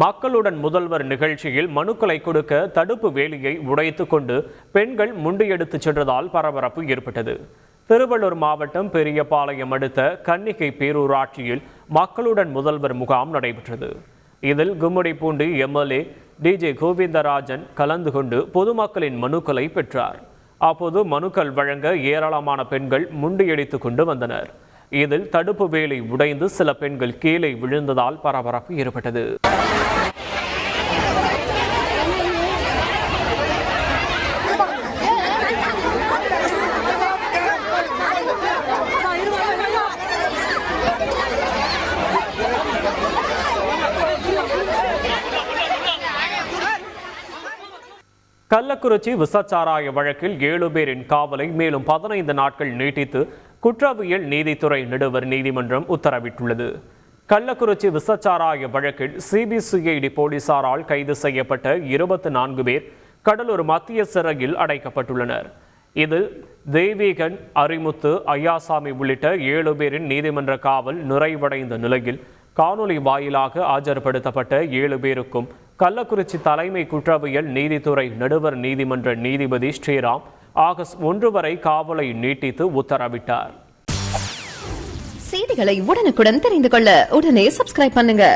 மக்களுடன் முதல்வர் நிகழ்ச்சியில் மனுக்களை கொடுக்க தடுப்பு வேலியை உடைத்துக் கொண்டு பெண்கள் முண்டியெடுத்துச் சென்றதால் பரபரப்பு ஏற்பட்டது. திருவள்ளூர் மாவட்டம் பெரியபாளையம் அடுத்த கன்னிகை பேரூராட்சியில் மக்களுடன் முதல்வர் முகாம் நடைபெற்றது. இதில் கும்மிடிப்பூண்டி எம்எல்ஏ டிஜே கோவிந்தராஜன் கலந்து கொண்டு பொதுமக்களின் மனுக்களை பெற்றார். அப்போது மனுக்கள் வழங்க ஏராளமான பெண்கள் முண்டியடித்துக் கொண்டு வந்தனர். இதில் தடுப்பு வேலி உடைந்து சில பெண்கள் கீழே விழுந்ததால் பரபரப்பு ஏற்பட்டது. கள்ளக்குறிச்சி விசச்சாராய வழக்கில் 7 பேரின் காவலை மேலும் 15 நாட்கள் நீட்டித்து குற்றவியல் நீதித்துறை நடுவர் நீதிமன்றம் உத்தரவிட்டுள்ளது. கள்ளக்குறிச்சி விசச்சாராய வழக்கில் சிபிசிஐடி போலீசாரால் கைது செய்யப்பட்ட 24 பேர் கடலூர் மத்திய சிறையில் அடைக்கப்பட்டுள்ளனர். இதில் தெய்வீகன், அரிமுத்து, ஐயாசாமி உள்ளிட்ட 7 பேரின் நீதிமன்ற காவல் நிறைவடைந்த நிலையில் காணொலி வாயிலாக ஆஜர்படுத்தப்பட்ட 7 பேருக்கும் கள்ளக்குறிச்சி தலைமை குற்றவியல் நீதித்துறை நடுவர் நீதிமன்ற நீதிபதி ஸ்ரீராம் ஆகஸ்ட் 1 வரை காவலை நீட்டித்து உத்தரவிட்டார். செய்திகளை உடனுக்குடன் தெரிந்து கொள்ள உடனே சப்ஸ்கிரைப் பண்ணுங்க.